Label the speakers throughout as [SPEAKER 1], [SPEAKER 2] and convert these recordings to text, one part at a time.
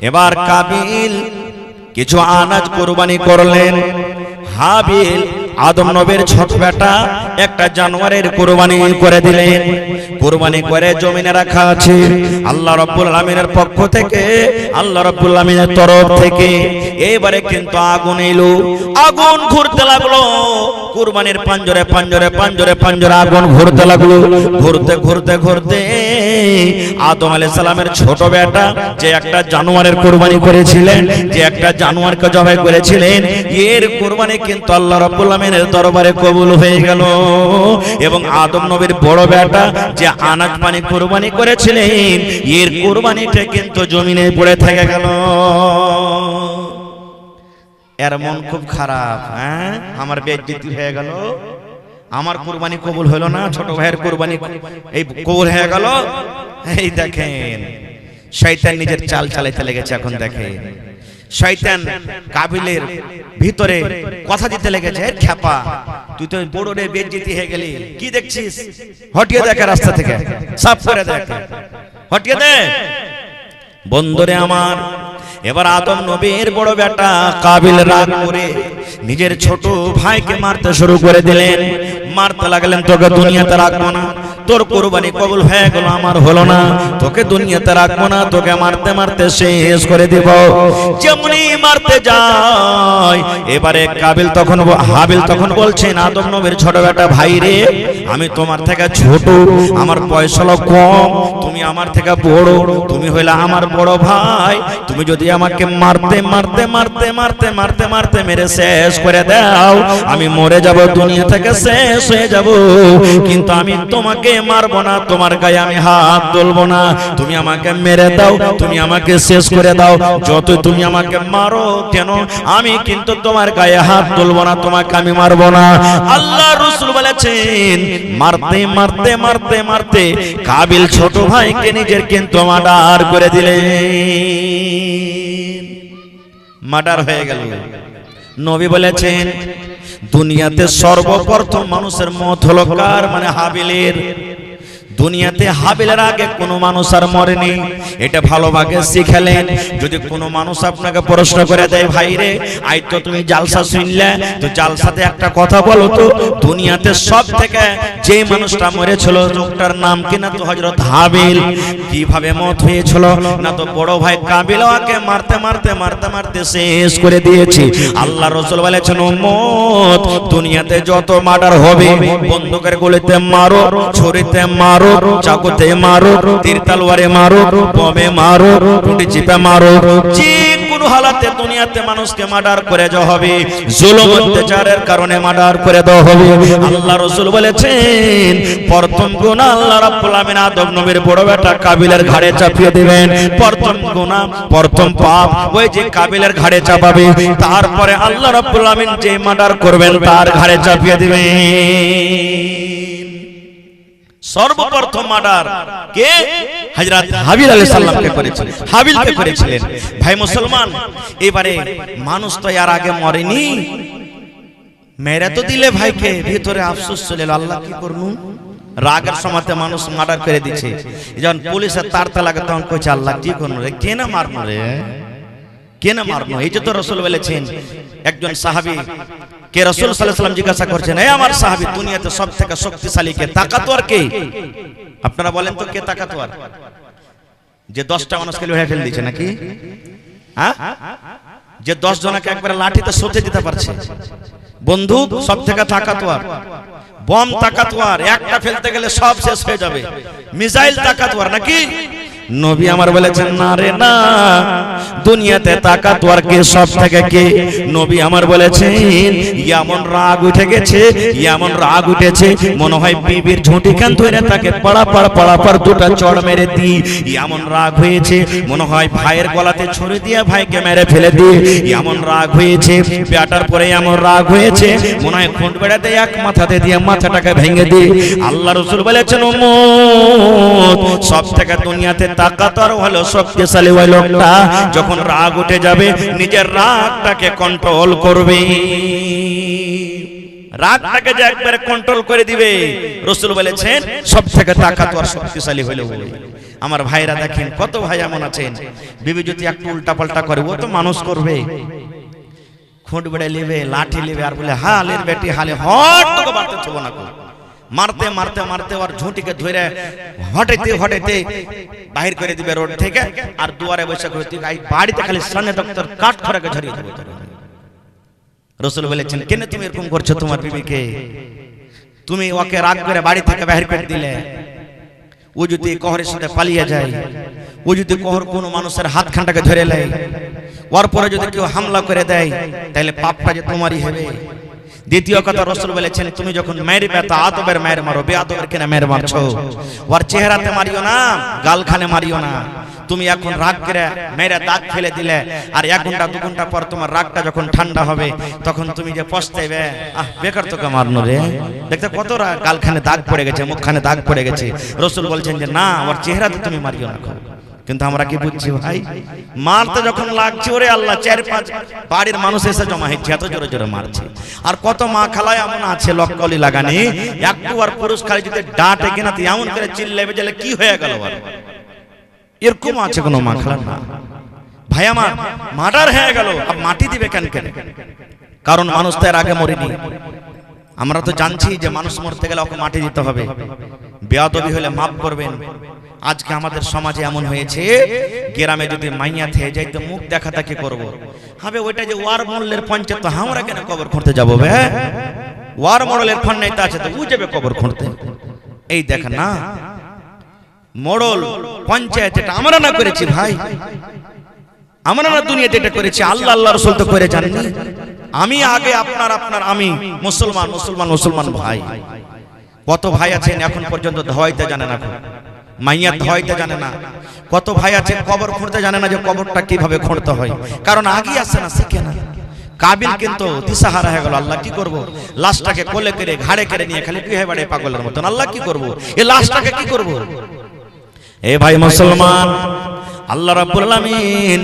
[SPEAKER 1] এবার কাবিল কিছু আনাজ কুরবানি করলেন। হাবিল আদম নবীর ছোট বেটা একটা জানোয়ারের কুরবানি করে দিলেন। কুরবানি করে জমিনে রাখা আছে। আল্লাহ রাব্বুল আলামিনের পক্ষ থেকে, আল্লাহ রাব্বুল আলামিনের তরফ থেকে এবারে কিন্তু আগুন এলো। আগুন ঘুরতে লাগলো। কুরবানির পাঞ্জরে পাঞ্জরে পাঞ্জরে পাঞ্জরে আগুন ঘুরতে লাগলো। ঘুরতে ঘুরতে ঘুরতে আদম আলাইহিস সালামের ছোট বেটা যে একটা জানোয়ারের কুরবানি করেছিলেন, যে একটা জানোয়ারকে জবাই করেছিলেন, এর কুরবানি কিন্তু আল্লাহ রাব্বুল আলামিনের দরবারে কবুল হয়ে গেল। এবং আদম নবীর বড় বেটা যে আনাজ পানি কুরবানি করেছিলেন, এর কুরবানিটা কিন্তু জমিনে পড়ে থেকে গেল। এর মন খুব খারাপ। আমার বেইজ্জতি হয়ে গেল, আমার কুরবানি কবুল হলো না, ছোট ভাইয়ের কুরবানি এই কবুল হয়ে গেল। এই দেখেন শয়তান নিজের চাল চালাইতে লেগেছে। এখন দেখেন শয়তান কাবিলের ভিতরে কথা দিতে লেগেছে, এর খ্যাপা তুই তো বড় রে বেইজ্জতি হয়ে গেলি, কি দেখছিস, হটিয়ে দেখ রাস্তা থেকে, সাফ করে দেখ, হটিয়ে দে। বন্ধুরে আমার, এবার আদম নবীর বড় বেটা কাবিল রাগ করে নিজের ছোট ভাইকে মারতে শুরু করে দিলেন। মারতে লাগলেন, তোকে দুনিয়াতে রাখবো না, তোর কুরবানি কবুল হয়ে গেল, আমার হলো না, তোকে দুনিয়াতে রাখবো না, তোকে মারতে মারতে শেষ করে দিব। যেমনি মারতে যায়, এবারে হাবিল তখন বলছেন, আদম নবীর ছোট বেটা, ভাই রে, আমি তোমার থেকে ছোট, আমার বয়স হলো কম, তুমি আমার থেকে বড়, তুমি হইলে আমার বড় ভাই, তুমি যদি আমাকে মারতে মারতে মারতে মারতে মারতে মারতে মেরে শেষ করে দাও, আমি মরে যাব, দুনিয়া থেকে শেষ হয়ে যাব, কিন্তু আমি তোমাকে মারবো না, তোমার গায়ে আমি হাত তুলবো না, তুমি আমাকে মেরে দাও, তুমি আমাকে শেষ করে দাও, যত তুমি আমাকে মারো কেন, আমি কিন্তু তোমার গায়ে হাত তুলবো না, তোমাকে আমি মারবো না। আল্লাহ রাসূল বলেছেন, মারতে মারতে মারতে মারতে কাবিল ছোট ভাইকে নিজের কিন্তু মার্ডার করে দিলেন। মার্ডার হয়ে গেল। নবী বলেছেন, দুনিয়াতে সর্বপ্রথম মানুষের মত হলো কার? মানে হাবিলের। দুনিয়াতে হাবিলের আগে কোনো মানুষ আর মরেনি, এটা ভালোভাবে শিখালেন। যদি কোনো মানুষ আপনাকে প্রশ্ন করে দেয়, ভাই রে, আজ তো তুমি জালসা শুনলে, তো জালসাতে একটা কথা বলো তো, দুনিয়াতে সব থেকে যে মানুষটা মরেছিল লোকটার নাম কিনা? তো হযরত হাবিল। কিভাবে মত হয়েছিল? না তো বড় ভাই কাবিল ওকে মারতে মারতে মারতে মারতে শেষ করে দিয়েছে। আল্লাহ রাসূল বলেছেন, উম্মত, দুনিয়াতে যত মার্ডার হবে, বন্দুকের গুলিতে মারো, ছুরিতে মারো, চাকুতে মারো, তীর তলোয়ারে মারো, বমে মারো, টুটি চিপে মারো, যে কোনো হালাতে দুনিয়াতে মানুষকে মার্ডার করে দেওয়া হবে, জুলুম অত্যাচারের কারণে মার্ডার করে দেওয়া হবে। আল্লাহ রাসূল বলেছেন, প্রথম গুনাহ আল্লাহ রাব্বুল আমিন আদম নবীর বড় বেটা কাবিলের ঘাড়ে চাপিয়ে দিবেন। প্রথম গুনাহ, প্রথম পাপ ওই যে কাবিলের ঘাড়ে চাপাবে, তারপরে আল্লাহ রাব্বুল আমিন যে মার্ডার করবেন তার ঘাড়ে চাপিয়ে দিবেন। সর্বপ্রথম মার্ডার কে? হযরত হাবিল আলাইহিস সালামকে করেছিলেন, হাবিলকে করেছিলেন। ভাই মুসলমান, এবারে মানুষ তো এর আগে মরেনি, মেরে তো দিলে ভাইকে, ভিতরে আফসোস চলে এলো, আল্লাহ কি করনু, রাগের সময়তে মানুষ মার্ডার করে দিচ্ছে। যখন পুলিশের তাড়তা লাগে তখন কইছে, আল্লাহ কি করনু রে, কে না মারনো রে, কে না মারনো। এই যে তো রাসূল বলেছেন, একজন সাহাবী কে রাসূল সাল্লাল্লাহু আলাইহি ওয়াসাল্লাম জিজ্ঞাসা করছেন, এই আমার সাহাবী, দুনিয়াতে সবথেকে শক্তিশালী কে, তাকাতওয়ার কে? আপনারা বলেন তো, কে তাকাতওয়ার? যে 10টা মানুষকে লড়ে ফেলে দিয়েছে নাকি? হ্যাঁ, যে 10 জনকে একবারে লাঠিতে সঁতে দিতে পারছে। বন্দুক সবথেকে তাকাতওয়ার, বম তাকাতওয়ার, একটা ফেলতে গেলে সব শেষ হয়ে যাবে। মিসাইল তাকাতওয়ার নাকি? নবী আমার বলেছেন, না রে না, দুনিয়াতে তাকাতওয়ার কে, সব থেকে কে? নবী আমার বলেছেন, এমন রাগ উঠে গেছে, এমন রাগ উঠেছে, মনে হয় বিবির ঝুঁটি কান ধরে তাকে পড়া দুটা চড় মেরে দি, এমন রাগ হয়েছে, মনে হয় ভাইয়ের গলাতে ছুরি দিয়ে ভাইকে মেরে ফেলে দি, এমন রাগ হয়েছে, পেটার পরে এমন রাগ হয়েছে, মনে হয় খুঁট বেড়াতে এক মাথাতে দিয়ে মাথাটাকে ভেঙে দি। আল্লাহ রাসূল বলেছেন, উম্মত, সব থেকে দুনিয়াতে তাকাতওয়ার হলো শক্তিশালী ওই লোকটা, যখন রাগ উঠে যাবে নিজের রাগটাকে কন্ট্রোল করবে। রাগটাকে যে একবারে কন্ট্রোল করে দিবে। রাসূল বলেছেন সবথেকে তাকতওয়ার শক্তিশালী হলো ওই। আমার ভাইরা দেখেন কত ভাই এমন আছেন, বিবি যদি একটু উল্টা পাল্টা করে ও তো মানুষ করবে, খুঁট বেড়ে নেবে, লাঠি নেবে, আর বলে হালের বেটি হালে হট তোকে বাড়তে ছোব না, মারতে মারতে মারতে ওর ঝুঁটিকে ধরে হটাইতে হটাইতে বাহির করে দিবে রোড থেকে, আর দুয়ারে বসে করে বাড়িতে খালি সামনে ডক্টর কাঠ খড়াকে ঝরিয়ে দেবে। রাসূল বলেছেন কেন তুমি এরকম করছো তোমার বিবিকে? তুমি ওকে রাগ করে বাড়ি থেকে বাহির করে দিলে, ও যদি কোহরের সাথে পালিয়ে যায়, ও যদি কোহর কোনো মানুষের হাত খানটাকে ধরে নেয়, ওর পরে যদি কেউ হামলা করে দেয়, তাহলে পাপটা যে তোমারই হবে। দ্বিতীয় কথা রাসূল বলেছেন তুমি যখন মারবে তা আদবের মার মারো, বেআদবের কেন মার মারছো? ওর চেহারাতে মারিও না, গালখানে মারিও না। তুমি এখন রাগ করে মেরে দাগ ফেলে দিলে, আর 1 ঘন্টা 2 ঘন্টা পর তোমার রাগটা যখন ঠান্ডা হবে তখন তুমি যে পস্তাইবে, বেকার তোকে মারনো রে, দেখতে কত গালখানে দাগ পড়ে গেছে, মুখখানে দাগ পড়ে গেছে। রাসূল বলছেন যে না, ওর চেহারাতে তুমি মারিও না। কিন্তু আমরা কি বুঝছি ভাই, মারতে যখন লাগছে ওরে আল্লাহ 4-5 বাড়ির মানুষ এসে জমা হচ্ছে, এত জোরে জোরে মারছে। আর কত মা খালায় এমন আছে লক্কলি লাগানি, একটু আর পুরুষ খালি যদি ডাঁটে কিনা তো এমন করে চিল্লাবে যে কি হয়ে গেল, এরকম আছে কোনো মা খালা না। ভাই আমার মার্ডার হয়ে গেল, আর মাটি দিবে কেন কেন? কারণ মানুষ তো এর আগে মরেনি। আমরা তো জানছি যে মানুষ মরতে গেলে ওকে মাটি দিতে হবে। বেয়াদবি হলে মাফ করবেন। আজকে আমাদের সমাজে এমন হয়েছে, গ্রামে যদি মাইয়া থেকে যাই তো মুখ দেখাটা কি করবো, হবে ওইটা যে ওয়ার মডেলের পঞ্চায়েত, তো আমরা কেন কবর খুঁড়তে যাবো? ওয়ার মডেলের পঞ্চায়েত আছে তো ও যাবে কবর খুঁড়তে। এই দেখেন না, মডেল পঞ্চায়েত এটা আমরা না করেছি ভাই, আমরা না দুনিয়াতে এটা করেছি, আল্লাহ আল্লাহ রাসূল তো করে জানেন। আমি আগে আপনার আমি মুসলমান মুসলমান মুসলমান ভাই। কত ভাই আছেন এখন পর্যন্ত ধোয়াইতে জানে না, মাইয়া ধোয়াইতে জানে না। কত ভাই আছেন কবর খুঁড়তে জানে না যে কবরটা কিভাবে খুঁড়তে হয়, কারণ আগে আসে না, শিখে না। কাবিল কিন্তু দিশাহারা হয়ে গেল, আল্লাহ কি করব? লাশটাকে কোলে করে ঘাড়ে করে নিয়ে খালি বিয়ে বাড়ে পাগলের মতন, আল্লাহ কি করব? এই লাশটাকে কি করব? এ ভাই মুসলমান, আল্লাহ রাব্বুল আলামিন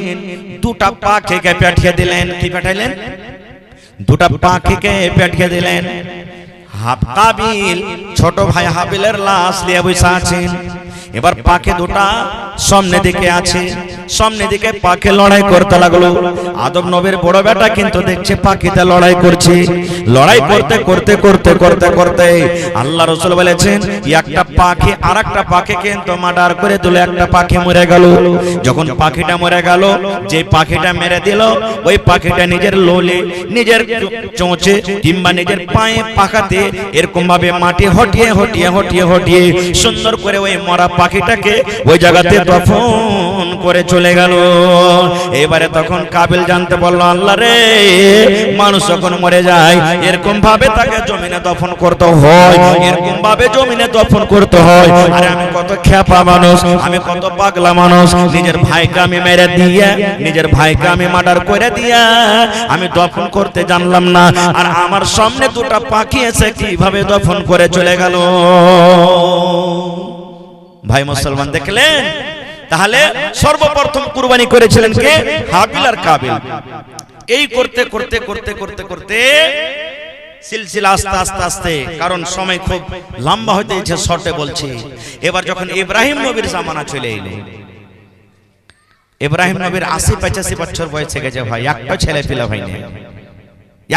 [SPEAKER 1] দুটা পাখিকে পাঠিয়ে দিলেন। কি পাঠাইলেন? দুটা পাখিকে পাঠিয়ে দিলেন। কাবিল ছোট ভাই হাবিলের লাশ নিয়ে বসে আছেন। এবার পাখি দুটা সামনে দিকে আছে, সামনে দিকে পাখি লড়াই করতে লাগলো। আদম নবীর বড় বেটা কিন্তু দেখছে পাখিতে লড়াই করছে। লড়াই করতে করতে করতে করতে করতে আল্লাহ রাসূল বলেছেন একটা পাখি আরেকটা পাখি কিন্তু মার্ডার করে দিল, একটা পাখি মরে গেল। যখন পাখিটা মরে গেল, যে পাখিটা মেরে দিল ওই পাখিটা নিজের লোলে, নিজের চোঁচে কিংবা নিজের পায়ে পাখাতে এরকম ভাবে মাটি হটিয়ে হটিয়ে হটিয়ে হটিয়ে সুন্দর করে ওই মরা পাখিটাকে ওই জায়গাতে দফন করে চলে গেল। এবারে তখন কাবিল জানতে বলল, আল্লাহ রে, মানুষ যখন মরে যায় এরকম ভাবে তাকে জমিনে দফন করতে হয়, এরকম ভাবে জমিনে দফন করতে হয়। আরে আমি কত খেপা মানুষ, আমি কত পাগলা মানুষ, নিজের ভাইকে আমি মেরে দিয়ে, নিজের ভাইকে আমি মার্ডার করে দিয়া আমি দফন করতে জানলাম না, আর আমার সামনে দুটা পাখি এসে কিভাবে দফন করে চলে গেল। ভাই মুসলমান দেখলেন, তাহলে সর্বপ্রথম কুরবানি করেছিলেন কে? হাবিল আর কাবিল। এই করতে করতে করতে করতে করতে সিলসিলা আস্তে আস্তে আস্তে, কারণ সময় খুব লম্বা হতে ইচ্ছে, শর্টে বলছি। এবার যখন ইব্রাহিম নবীর জামানা চলে এলো, ইব্রাহিম নবীর ৮০-৮৫ বছর বয়স হয়ে গেছে ভাই, একটা ছেলে পিলা হয়নি,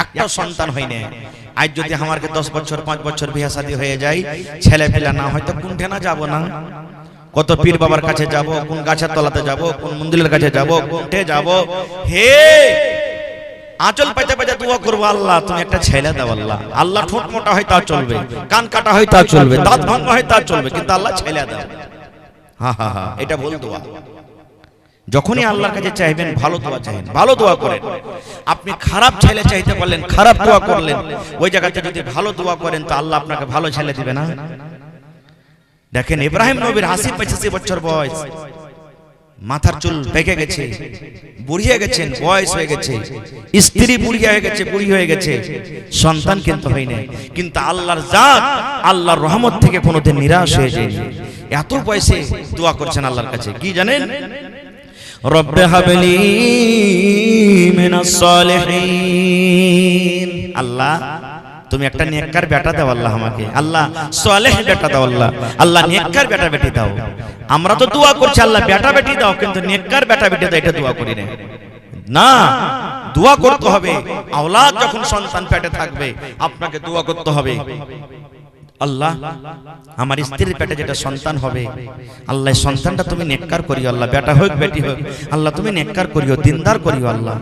[SPEAKER 1] একটা সন্তান হয়নি। আজ যদি আমাকে 10 বছর 5 বছর বিয়ে শাদী হয়ে যায়, ছেলে পিলা না হয়তো কোনঠে না যাব না, কত পীর বাবার কাছে যাব, কোন গাছের তলাতে যাব, কোন মন্দিরের কাছে যাব, কোনঠে যাব, হে আঁচল পাইতে পাইতে দোয়া করবো, আল্লাহ তুমি একটা ছেলে দাও। আল্লাহ, আল্লাহ ঠোঁট মোটা হয় তা চলবে, কান কাটা হয় তা চলবে, দাঁত ভাঙা হয় তা চলবে, কিন্তু আল্লাহ ছেলে দাও। হা হা হা, এটা বল দোয়া। যখনই আল্লাহর কাছে চাইবেন ভালো দোয়া চাইবেন, ভালো দোয়া করেন। আপনি খারাপ ছেলে চাইতে পারলেন, খারাপ দোয়া করলেন, ওই জায়গাতে যদি ভালো দোয়া করেন তো আল্লাহ আপনাকে ভালো ছেলে দিবে না। দেখেন ইব্রাহিম নবীর ৮০-৮৫ বছর বয়স, মাথার চুল পেকে গেছে, বুড়িয়ে গেছেন, বয়স হয়ে গেছে, স্ত্রী বুড়িয়ে হয়ে গেছে, বুড়ি হয়ে গেছে, সন্তান কিন্তু হয়নি। কিন্তু আল্লাহর জাত, আল্লাহর রহমত থেকে কোনোদিন নিরাশ হয়ে যায়নি। এত বয়সে দোয়া করছেন আল্লাহর কাছে, কি জানেন? রব্বে হাবলি মিনাস সালিহিন, আল্লাহ তুমি একটা নেককার বেটা দাও আল্লাহ আমাকে, আল্লাহ সালেহ বেটা দাও আল্লাহ, আল্লাহ নেককার বেটা বেটি দাও। আমরা তো দোয়া করছি আল্লাহ বেটা বেটি দাও, কিন্তু নেককার বেটা বেটি দাও এটা দোয়া করি না। না, দোয়া করতে হবে। আওলাদ যখন সন্তান পেটে থাকবে আপনাকে দোয়া করতে হবে, আল্লাহ আমার স্ত্রীর পেটে যেটা সন্তান হবে আল্লাহ সন্তানটা তুমি নেককার করিও, আল্লাহ বেটা হোক বেটি হোক আল্লাহ তুমি নেককার করিও, দিনদার করিও আল্লাহ,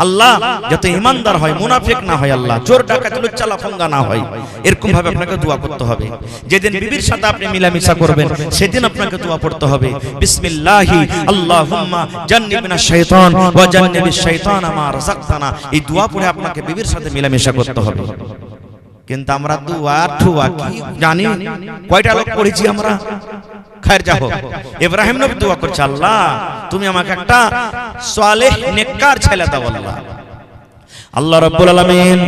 [SPEAKER 1] আল্লাহ যত ইমানদার হয়, মুনাফিক না হয়, আল্লাহ চোর ডাকাত লুচ্চা লাফাঙ্গা না হয়, এরকম ভাবে আপনাকে দোয়া করতে হবে। যেদিন বিবির সাথে আপনি মিলামিশা করবেন সেদিন আপনাকে দোয়া পড়তে হবে, বিসমিল্লাহি আল্লাহুম্মা জান্নিবনা শাইতান ওয়া জান্নিবিশ শাইতানা মা রাযাকতানা। এই দোয়া পড়ে আপনাকে বিবির সাথে মিলামিশা করতে হবে। কিন্তু আমরা দুয়া ঠুয়া কি জানি, কয়টা লোক পড়েছি আমরা। খায়ের যাও, ইব্রাহিম নবী দোয়া করছে, আল্লাহ তুমি আমাকে একটা সালেহ নেককার ছেলে দাও আল্লাহ। আল্লাহ রাব্বুল আলামিন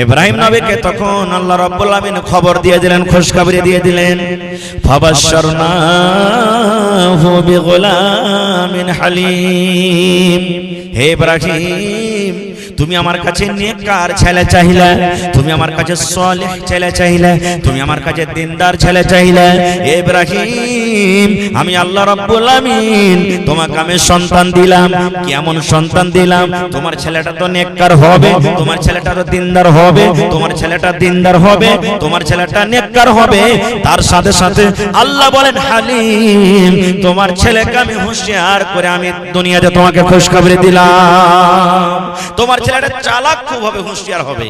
[SPEAKER 1] ইব্রাহিম নবীকে তখন আল্লাহ রাব্বুল আলামিন খবর দিয়ে দিলেন, খুশখবরি দিয়ে দিলেন, ফাবাশশারনাহু বিগুলামিন হালিম। হে ইব্রাহিম তুমি আমার কাছে নেককার ছেলে চাইলে, তুমি আমার কাছে সালেহ ছেলে চাইলে, তুমি আমার কাছে দিনদার ছেলে চাইলে। ইব্রাহিম আমি আল্লাহ রাব্বুল আলামিন তোমাকে আমি সন্তান দিলাম। কেমন সন্তান দিলাম? তোমার ছেলেটা তো নেককার হবে, তোমার ছেলেটা তো দিনদার হবে, তোমার ছেলেটা দিনদার হবে, তোমার ছেলেটা নেককার হবে। তার সাথে সাথে আল্লাহ বলেন হালিম, তোমার ছেলেকে আমি হুঁশিয়ার করে আমি দুনিয়াতে তোমাকে খুশখবরি দিলাম। তোমার ছেলেটা চালাক খুব হবে, হুঁশিয়ার হবে।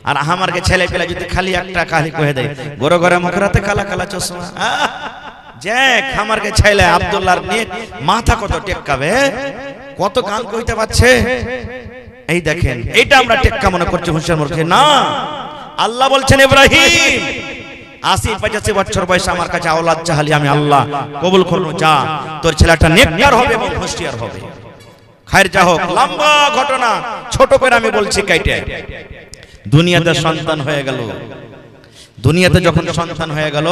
[SPEAKER 1] আর আমারকে ছেলে পেলে যদি খালি একটা খালি কহে দেয় গোরে গোরে মুখরাতে কালা কালা চশমা, যে আমারকে ছেলে আব্দুল্লাহর নেক মাথা কত টেক্কাবে, কত গান কইতে পারছে। এই দেখেন এটা আমরা টেক্কা মনে করছি, হুঁশিয়ার মনে করছি না। আল্লাহ বলছেন ইব্রাহিম ৮০-৮৫ বছর বয়সে আমার কাছে আওলাদ চাহালি, আমি আল্লাহ কবুল করব, যা তোর ছেলেটা নেককার হবে এবং হুঁশিয়ার হবে। খায়ের যা হোক, লম্বা ঘটনা ছোট করে আমি বলছি কাইটে। দুনিয়াতে সন্তান হয়ে গেল, দুনিয়াতে যখন সন্তান হয়ে গেল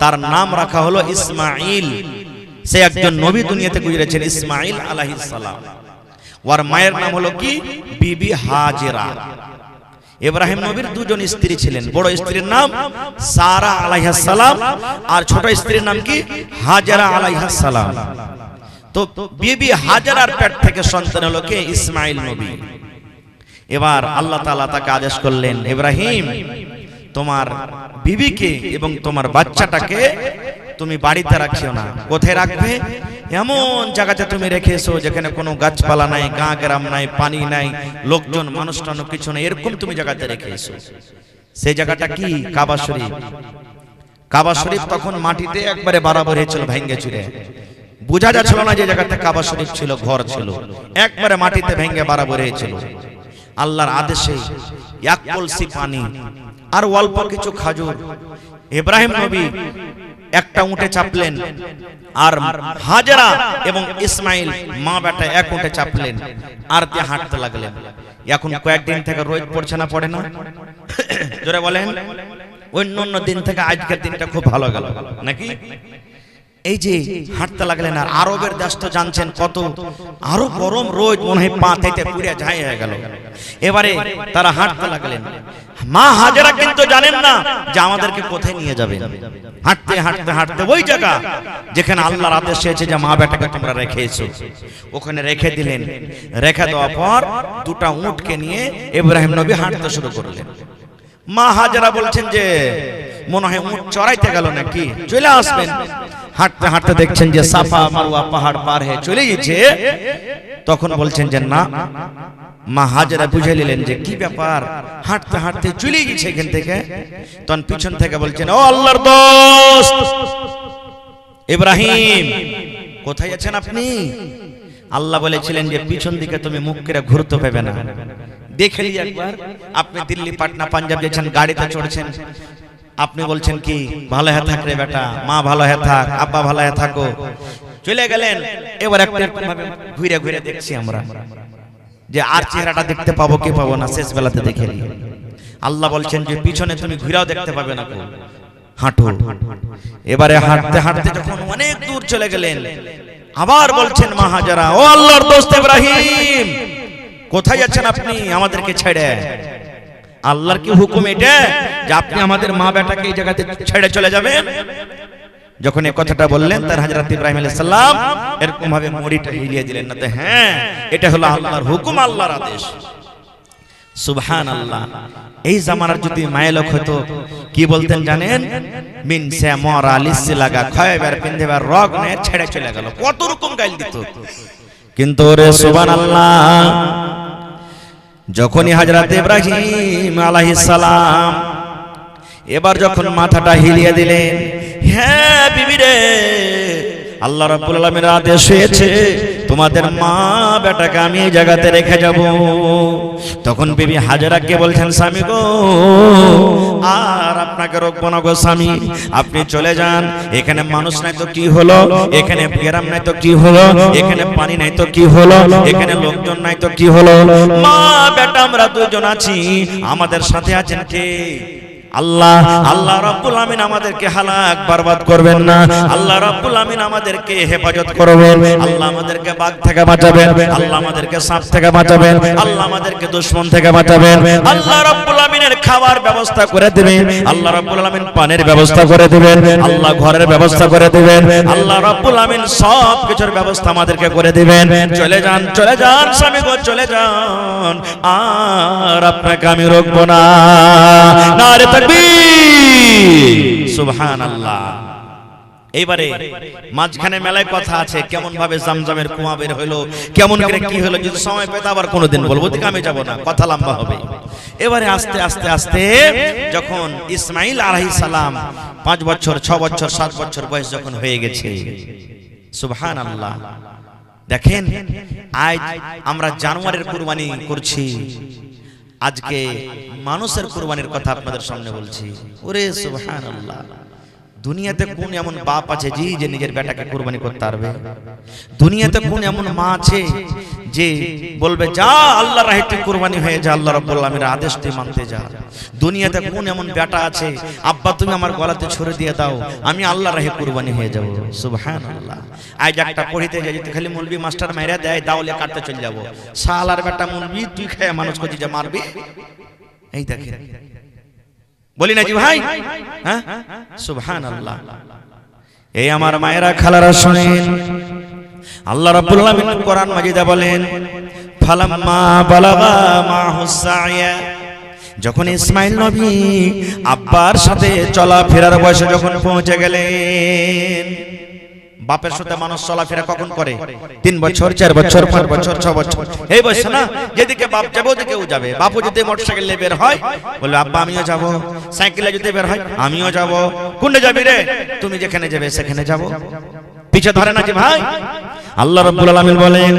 [SPEAKER 1] তার নাম রাখা হলো ইসমাইল। সে একজন নবী দুনিয়াতে গুজরেছেন, ইসমাইল আলাইহিস সালাম। ওর মায়ের নাম হলো কি? বিবি হাজেরা। ইব্রাহিম নবীর দুজন স্ত্রী ছিলেন, বড় স্ত্রীর নাম সারা আলাইহিস সালাম আর ছোট স্ত্রীর নাম কি? হাজেরা আলাইহিস সালাম। তো বিবি হাজেরার পেট থেকে সন্তান হলো কে? ইসমাইল নবী। এবার আল্লাহ তাআলা তাকে আদেশ করলেন, ইব্রাহিম তোমার বিবিকে এবং তোমার বাচ্চাটাকে তুমি বাড়িতে রাখিও না। কোথায় রাখবে? এমন জায়গাতে তুমি রেখেছো যেখানে কোনো গাছপালা নাই, গা গ্রাম নাই, পানি নাই, লোকজন মানুষটানো কিছু নাই, এরকম তুমি জায়গাতে রেখেছো। সেই জায়গাটা কি? কাবা শরীফ। কাবা শরীফ তখন মাটিতে একবারে বরাবর হয়েছিল, ভেঙে চুরে বোঝা যাচ্ছিল না যে জায়গাতে কাবা শরীফ ছিল, ঘর ছিল, একবারে মাটিতে ভেঙে বরাবর হয়েছিল। আল্লাহর আদেশে এক কলসি পানি আর অল্প কিছু খাজুর, ইব্রাহিম নবী একটা উঠে চাপলেন আর হাজেরা এবং ইসমাইল মা বেটা এক উঠে চাপলেন আর দিয়ে হাঁটতে লাগলেন। এখন কয়েকদিন থেকে রোদ পড়ছে না, পড়ে না? জোরে বলেন। অন্য দিন থেকে আজকের দিনটা খুব ভালো গেল নাকি? এই যে হাঁটতে লাগলেন, আর আরবের দেশ তো জানছেন কত আরো গরম, রোদ মনে হয় পা থেকে পুড়ে ছাই হয়ে গেল। এবারে তারা হাঁটতে লাগলেন। মা হাজেরা কিন্তু জানেন না যে আমাদেরকে কোথায় নিয়ে যাবেন। হাঁটতে হাঁটতে হাঁটতে ওই জায়গা যেখানে আল্লাহর আদেশ এসেছে যে মা বেটাকে তোমরা রেখেছো, ওখানে রেখে দিলেন। রেখে দেওয়ার পর দুটা উটকে নিয়ে ইব্রাহিম নবী হাঁটতে শুরু করলেন। মা হাজেরা বলছেন যে মনে হয় উট চড়াইতে গেল নাকি, চলে আসবেন। হাঁটতে হাঁটতে দেখছেন যে সাফা মারওয়া পাহাড় পার হয়ে চলে গেছে। তখন বলছেন যে না, মা হাজেরা বুঝে নিলেন যে কি ব্যাপার, হাঁটতে হাঁটতে চলে গেছে এখান থেকে। তখন পিছন থেকে বলছেন, ও আল্লাহর দোস্ত ইব্রাহিম, কোথায় আছেন আপনি? আল্লাহ বলেছিলেন যে পিছন দিকে তুমি মুখ করে ঘুরতে পাবে না। দেখে নিয়ে একবার আপনি দিল্লি, পাটনা, পাঞ্জাব গেছেন, গাড়িতে চড়ছেন, আপনি বলছেন কি ভালো হয়ে থাক রে বেটা, মা ভালো হয়ে থাক, আব্বা ভালো হয়ে থাকো, চলে গেলেন। এবার একটা ঘুরে ঘুরে দেখছি আমরা যে আর চেহারাটা দেখতে পাবো কি পাবো না, শেষ বেলাতে দেখে নিই। আল্লাহ বলছেন যে পিছনে তুমি ঘুরেও দেখতে পাবে না, হাঁটো। এবারে হাঁটতে হাঁটতে যখন অনেক দূর চলে গেলেন, আবার বলছেন মা হাজেরা, ও আল্লাহর দোস্ত ইব্রাহিম, কোথায় যাচ্ছেন আপনি আমাদেরকে ছেড়ে? আল্লাহর কি হুকুম এটা যে আপনি আমাদের মা বেটাকে এই জায়গাতে ছেড়ে চলে যাবেন? যখন এই কথাটা বললেন তার হযরত ইব্রাহিম আলাইহিস সালাম এরকম ভাবে মুড়িটা হিলিয়ে দিলেন না, হ্যাঁ এটা হলো আল্লাহর হুকুম, আল্লাহর আদেশ। সুবহানাল্লাহ। এই জামানার যদি মায়েলোক হতো কি বলতেন জানেন? মিন সে মরা লিসি লাগা খায়বার পিন্দেবার রগ নে ছেড়ে চলে গেল, কত রকম গাইল দিত। কিন্তু রে সুবহানাল্লাহ, যখনই হযরত ইব্রাহিম আলাইহিস সালাম এবার যখন মাথাটা হিলিয়ে দিলেন, হ্যাঁ বিবি রে, আল্লাহ রাব্বুল আলামিনের আদেশ হয়েছে তোমাদের মা বেটাকে আমি এই জায়গাতে রেখে যাব। তখন বিবি হাজেরাকে বলছেন, স্বামী গো আর আপনাকে রাখবো না গো স্বামী, আপনি চলে যান। এখানে মানুষ নাই তো কি হলো, এখানে গ্রাম নাই তো কি হলো, এখানে পানি নাই তো কি হলো, এখানে লোকজন নাই তো কি হলো, মা বেটা আমরা দুজন আছি, আমাদের সাথে আছেন কে? আল্লাহ। আল্লাহ রাব্বুল আমিন আমাদেরকে হালাক বরবাদ করবেন না, আল্লাহ রাব্বুল আমিন আমাদেরকে হেফাজত করবেন, আল্লাহ আমাদেরকে বাঘ থেকে বাঁচাবেন, আল্লাহ আমাদেরকে সাপ থেকে বাঁচাবেন, আল্লাহ আমাদেরকে দুশমন থেকে বাঁচাবেন, আল্লাহ রাব্বুল আমিনের খাবার ব্যবস্থা করে দিবেন, আল্লাহ রাব্বুল আমিন পানির ব্যবস্থা করে দিবেন, আল্লাহ ঘরের ব্যবস্থা করে দিবেন, আল্লাহ রাব্বুল আমিন সব কিছুর ব্যবস্থা আমাদেরকে করে দিবেন। চলে যান, চলে যান স্বামী গো, চলে যান, আর আপনাকে আমি রাখবো না। নারে সুবহানাল্লাহ। এইবারে মাঝখানে মেলায় কথা আছে, কেমন ভাবে জামজামের কুয়া বের হলো, কেমন করে কি হলো, যদি সময় পেতে আবার কোনোদিন বলবো, ঠিক আমি যাব না, কথা লম্বা হবে। এবারে আস্তে আস্তে আস্তে যখন ইসমাইল আলাইহিস সালাম 5 বছর 6 বছর 7 বছর বয়স যখন হয়ে গেছে, সুবহানাল্লাহ, দেখেন আজ আমরা জানোয়ারের কুরবানি করছি, আজকে মানুষের কুরবানির কথা আপনাদের সামনে বলছি। ওরে সুবহানাল্লাহ, দুনিয়াতে কোন এমন বাপ আছে যে নিজের বেটাকে কুরবানি করতে পারবে? দুনিয়াতে কোন এমন মা আছে যে বলবে যা আল্লাহর রাহে তুই কুরবানি হয়ে যা, আল্লাহ রাব্বুল আমিনের আদেশ তুই মানতে যা? দুনিয়াতে কোন এমন বেটা আছে আব্বা তুমি আমার গলাতে ছুরি দিয়ে দাও, আমি আল্লাহর রাহে কুরবানি হয়ে যাব? সুবহানাল্লাহ। আজ একটা পড়িতে যাই, যদি খালি মুলবি মাস্টার মাইরা দেয় দাওলে কাটতে চলে যাব, শালার বেটা মুলবি তুই খেয়ে মানুষ করছিস যে মারবি। এই দেখেন, বলি না জি ভাই, হ্যাঁ সুবহানাল্লাহ। এই আমার মায়েরা খালারা শুনেন, আল্লাহ রাব্বুল আমিন কোরআন মাজিদে বলেন, ফালাম্মা বালাগা মাহুস সাইয়া, যখন ইসমাইল নবী আব্বার সাথে চলাফেরার বয়সে যখন পৌঁছে গেলেন, বাপের সাথে মানুষ চলাফেরা কখন করে? 3 বছর 4 বছর 5 বছর 6 বছর এই বয়স না, যেদিকে বাপ যাবে ওদিকে ও যাবে। বাপু যদি মোটরসাইকেলে বের হয় বলবে আব্বা আমিও যাব, সাইকেলে যদি বের হয় আমিও যাব। কোনটা যাবি রে? তুমি যেখানে যাবে সেখানে যাব, পিছে ধরে না যে ভাই। আল্লাহ রাব্বুল আলামিন বলেন,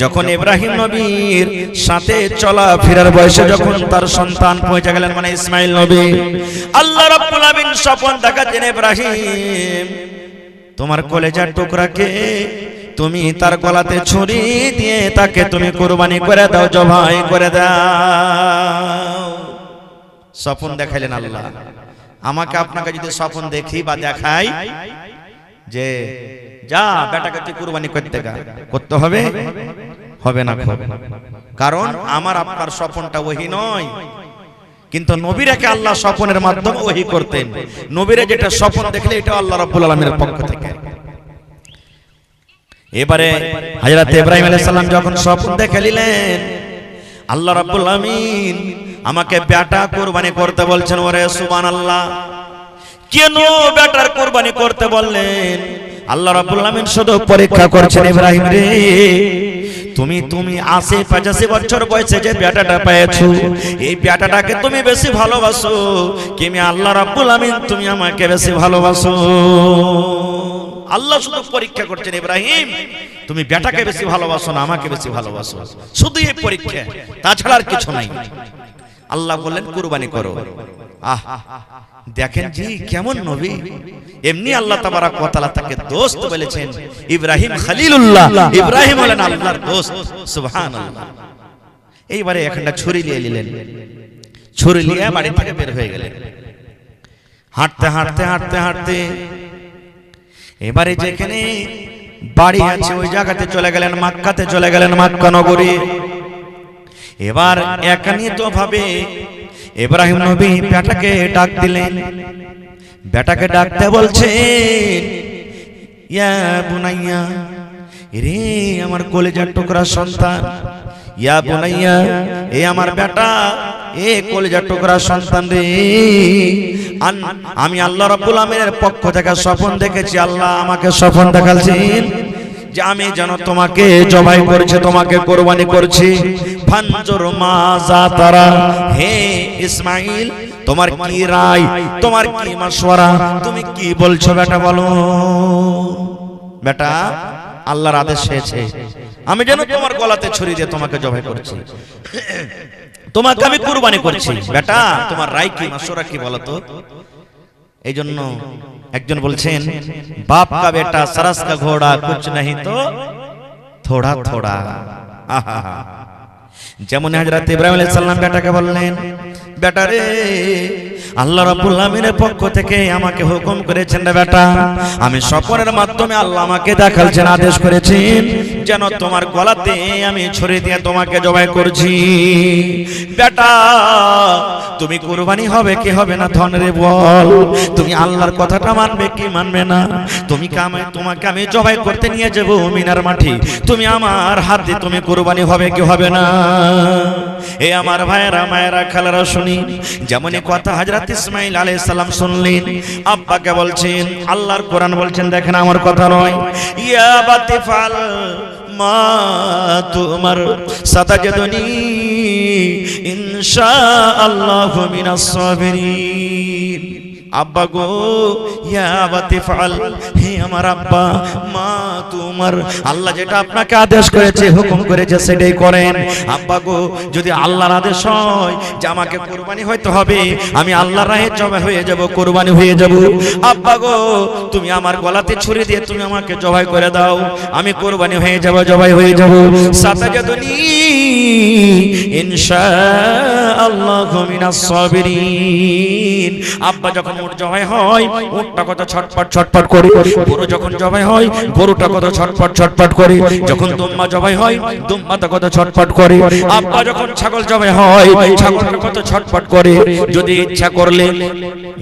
[SPEAKER 1] যখন ইব্রাহিম নবীর সাথে চলাফেরার বয়সে যখন তার সন্তান পৌঁছে গেলেন, মানে ইসমাইল নবী, আল্লাহ রাব্বুল আলামিন স্বপ্ন দেখাচ্ছেন, ইব্রাহিম তোমার কলেজার টুকরাকে তুমি তার গলাতে ছুরি দিয়ে তাকে তুমি কুরবানি করে দাও, জবাই করে দাও। স্বপ্ন দেখাইলেন আল্লাহ। আমাকে আপনাকে যদি স্বপ্ন দেখি বা দেখাই যে যা বেটাকে তুই কুরবানি করতে হবে, হবে না, কারণ আমার আপনার স্বপ্নটা ওহী নয়। কিন্তু নবীরাকে আল্লাহ স্বপ্নের মাধ্যমে ওহী করতেন। নবীরা যেটা স্বপ্ন দেখলে এটা আল্লাহ রাব্বুল আলামিনের পক্ষ থেকে। এবারে হযরত ইব্রাহিম আলাইহিস সালাম যখন স্বপ্ন দেখে নিলেন, আল্লাহ রাব্বুল আমিন আমাকে বেটা কুরবানি করতে বলছেন। ওরে সুবহানাল্লাহ, কেন বেটার কুরবানি করতে বললেন? আল্লাহ রাব্বুল আমিন শুধু পরীক্ষা করছেন, ইব্রাহিম রে তুমি 85 বছর বয়সে যে বেটাটা পেয়েছো, এই বেটাটাকে তুমি বেশি ভালোবাসো কি আমি আল্লাহ রাব্বুল আমিন তুমি আমাকে বেশি ভালোবাসো? আল্লাহ শুধু পরীক্ষা করছেন, ইব্রাহিম তুমি বেটাকে বেশি ভালোবাসো না আমাকে বেশি ভালোবাসো? শুধু এই পরীক্ষা, তাছাড়া আর কিছু নাই। আল্লাহ বললেন কুরবানি করো। আহ দেখেন জি কেমন নবী। এমনি আল্লাহ তাবারাক ওয়া তাআলা তাকে দোস্ত বলেছেন, ইব্রাহিম খলিলুল্লাহ, ইব্রাহিম হলেন আল্লাহর দোস্ত। সুবহানাল্লাহ। এইবারে একটা ছুরি নিয়ে নিলেন, ছুরি নিয়ে বাড়ি থেকে বের হয়ে গেলেন। হাঁটতে হাঁটতে হাঁটতে হাঁটতে এবারে যেখানে বাড়ি আছে ওই জায়গাতে চলে গেলেন, মক্কাতে চলে গেলেন, মক্কা নগরী। এবার একানিত ভাবে ইব্রাহিম নবী বেটাকে ডাক দিলেন। বেটাকে ডাকতে বলছেন, ইয়া বুনাইয়া, রে আমার কলিজার টুকরা সন্তান, ইয়া বুনাইয়া, এ আমার বেটা, এ কলিজার টুকরা সন্তান রে, আমি আল্লাহ রাব্বুল আমিনের পক্ষ থেকে স্বপ্ন দেখেছি। আল্লাহ আমাকে স্বপ্ন দেখাচ্ছেন যে আমি যেন তোমাকে জবাই করছি, তোমাকে কোরবানি করছি। ফানজুর মাজা তারা, হে ইসমাইল, তোমার কি রায়, তোমার কি মাশওয়ারা, তুমি কি বলছো বেটা বলো। বেটা, আল্লাহর আদেশ হয়েছে আমি যেন তোমার গলাতে ছুরি দিয়ে তোমাকে জবাই করছি, তোমাকে আমি কুরবানি করছি। বেটা, তোমার রায় কি, মাশওয়ারা কি বলো তো। এই জন্য একজন বলছেন, বাপ কা বেটা सरस का घोड़ा कुछ नहीं तो थोड़ा थोड़ा। যেমন হযরত ইব্রাহিম আলাইহিস সালাম বেটাকে বললেন, বেটা রে, আল্লাহ রাব্বুল আমিনের পক্ষ থেকে আমাকে হুকুম করেছেন রে বেটা, আমি স্বপ্নের মাধ্যমে আল্লাহ আমাকে দেখাচ্ছেন, আদেশ করেছেন যেন তোমার গলাতে আমি ছুরি দিয়ে তোমাকে জবাই করছি। বেটা, তুমি কুরবানি হবে কি হবে না, ধন রে বল, তুমি আল্লাহর কথাটা মানবে কি মানবে না। তোমাকে আমি জবাই করতে নিয়ে যাব মিনার মাঠে, তুমি আমার হাত দিয়ে তুমি কুরবানি হবে কি হবে না। এ আমার ভাইরা মায়েরা খালারা শুনি, যেমনই কথা হযরত ইসমাঈল আলাইহিস সালাম শুনলেন, আব্বাকে বলছেন, আল্লাহর কোরআন বলছেন, দেখেন আমার কথা নয়, ইয়া বাতিফাল মা তুমার সাতাজদুনি ইনশাআল্লাহু মিনাস সাবিরিন। আব্বা গো, ইয়া বাতিফাল, হে আমার আব্বা, মা তোমার, আল্লাহ যেটা আপনাকে আদেশ করেছে, হুকুম করেছে, সেটাই করেন। আব্বা গো, যদি আল্লাহর আদেশ হয় যে আমাকে কুরবানি হইতে হবে, আমি আল্লাহর রাহে জবাই হয়ে যাব, কুরবানি হয়ে যাব। আব্বা গো, তুমি আমার গলাতে ছুরি দিয়ে তুমি আমাকে জবাই করে দাও, আমি কুরবানি হয়ে যাব, জবাই হয়ে যাব। সাতাজাদুনি ইনশাআল্লাহু মিনাস সাবিরিন। আব্বা যখন উট জবাই হয়, উটটা কত ছটপট ছটপট করে, গরু যখন জবাই হয়, গরুটা কত ছটপট ছটপট করে, যখন দুম্বা জবাই হয়, দুম্বাটা কত ছটপট করে। আব্বা যখন ছাগল জবাই হয়, ছাগলটা কত ছটপট করে। যদি ইচ্ছা করলে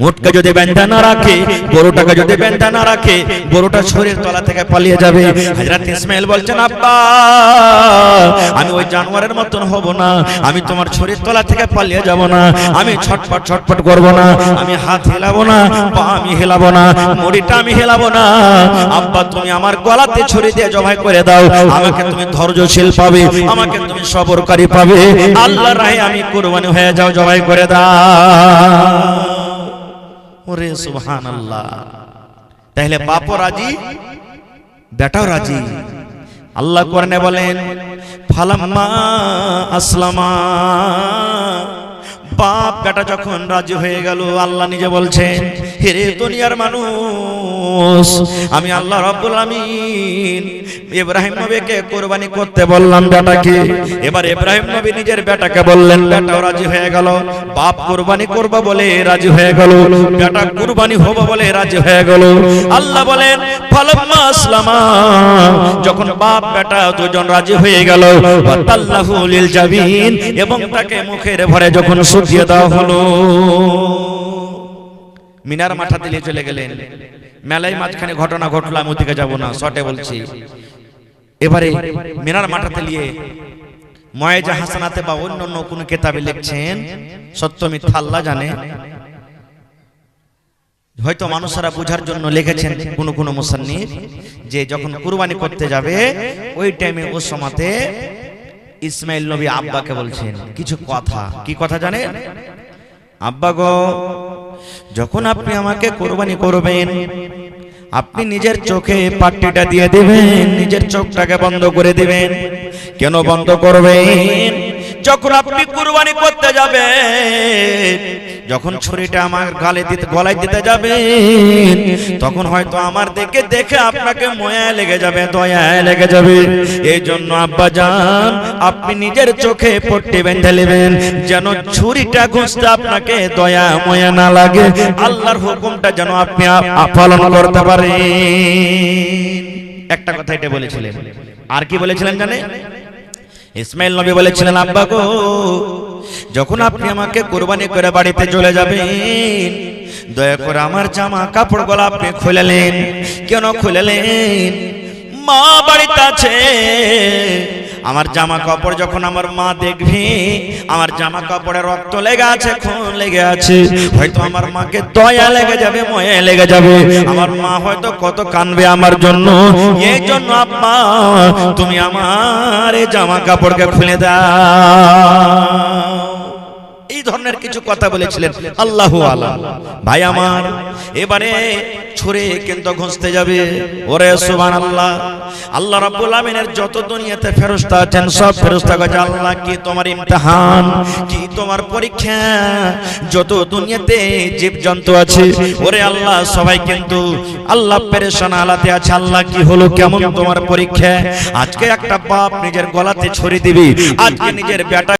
[SPEAKER 1] উটকে যদি বেঁধে না রাখে, গরুটাকে যদি বেঁধে না রাখে, গরুটা শরীর তলা থেকে পালিয়ে যাবে। হযরত ইসমাঈল বলছেন, আব্বা, আমি ওই জানোয়ারের মতন হব না, আমি তোমার শরীর তলা থেকে পালিয়ে যাব না, আমি ছটপট ছটপট করব না, আমি হাত হিলাবো না, পা আমি হিলাবো না, মুড়িটা আমি হিলাবো না। আব্বা, তুমি আমার গলাতে ছুরি দিয়ে জবাই করে দাও, আমাকে তুমি ধৈর্যশীল পাবে, আমাকে তুমি সবরকারী পাবে, আল্লাহর রাহে আমি কুরবানি হয়ে যাও, জবাই করে দাও। ওরে সুবহানাল্লাহ। তাহলে বাপও রাজি, বেটাও রাজি। আল্লাহ কোরআনে বলেন, ফালাম্মা আসলামা, বাপ বেটা যখন রাজি হয়ে গেল, আল্লাহ নিজে বলছেন, হে রে দুনিয়ার মানুষ, আমি আল্লাহ রাব্বুল আমিন ইব্রাহিম নবীকে কুরবানি করতে বললাম বেটাকে। এবার ইব্রাহিম নবী নিজের বেটাকে বললেন, বেটাও রাজি হয়ে গেল। বাপ কুরবানি করবে বলে রাজি হয়ে গেল, বেটা কুরবানি হবে বলে রাজি হয়ে গেল। আল্লাহ বলেন, ফালাম্মা আসলামা, যখন বাপ বেটা দুজন রাজি হয়ে গেল, ওয়াতাল্লাহু লিল জাবিন, এবং তাকে মুখের ভরে যখন দিয়ে দেওয়া হলো, মিনার মাঠা দিলে চলে গেলেন। মেলায় মাঝখানে ঘটনা ঘটলো, আমি ওদিকে যাবো না, শর্টে বলছি। এবারে মিনার মাঠাতে নিয়ে মুআজ্জা হাসানাতে বা অন্য অন্য কোন কিতাবে লিখছেন, সত্য মিথ্যা আল্লাহ জানে, হয়তো মানুষরা বোঝার জন্য লিখেছেন কোন কোন মুসান্নিফ, যে যখন কুরবানি করতে যাবে ওই টাইমে ওই সময়তে ইসমাইল নবী আব্বাকে বলছেন কিছু কথা। কি কথা জানেন? আব্বা গো, যখন আপনি আমাকে কুরবানি করবেন, আপনি নিজের চোখে পাট্টিটা দিয়ে দিবেন, নিজের চোখটাকে বন্ধ করে দিবেন। কেন বন্ধ করবেন? যখন আপনি কুরবানি করতে যাবেন, যখন ছুরিটা আমার গলায় দিতে যাবেন, তখন হয়তো আমার দেখে আপনাকে মায়া লেগে যাবে, দয়া লেগে যাবে। এই জন্য আব্বা জান, আপনি নিজের চোখে পট্টি বেঁধে নেবেন, যেন ছুরিটা ঘুষতে আপনাকে দয়া মায়া না লাগে, আল্লাহর হুকুমটা যেন আপনি পালন করতে পারেন। একটা কথা এটা বলেছিলেন। আর কি বলেছিলেন জানেন? ইসমাইল নবী বলেছিলেন, আব্বা গো, যখন আপনি আমাকে কুরবানি করে বাড়িতে চলে যাবেন, দয়া করে আমার জামা কাপড়গুলো আপনি খুলেলেন। কেন খুলেলেন? মা বাড়িতে আছে, আমার জামা কাপড় যখন আমার মা দেখবে, আমার জামা কাপড়ে রক্ত লেগে আছে, খুন লেগে আছে, হয়তো আমার মাকে দয়া লেগে যাবে, ময়া লেগে যাবে, আমার মা হয়তো কত কানবে আমার জন্য। এই জন্য আব্বা তুমি আমার এই জামা কাপড়কে খুলে দাও। এই ধরনের কিছু কথা বলেছিলেন। আল্লাহু আলাম। ভাই আমার, এবারে ছুরে কিন্তু ঘুষতে যাবে। ওরে সুবহানাল্লাহ। আল্লাহ রাব্বুল আমিনের যত দুনিয়াতে ফেরেশতা আছেন, সব ফেরেশতা কাছে আল্লাহ কি তোমার ইমতিহান, কি তোমার পরীক্ষা। যত দুনিয়াতে জীবজন্তু আছে, ওরে আল্লাহ সবাই কিন্তু আল্লাহ পেরেশান হালাতে আছে। আল্লাহ কি হলো, কেমন তোমার পরীক্ষা? আজকে একটা বাপ নিজের গলাতে ছুরি দিবে, আজকে নিজের বেটা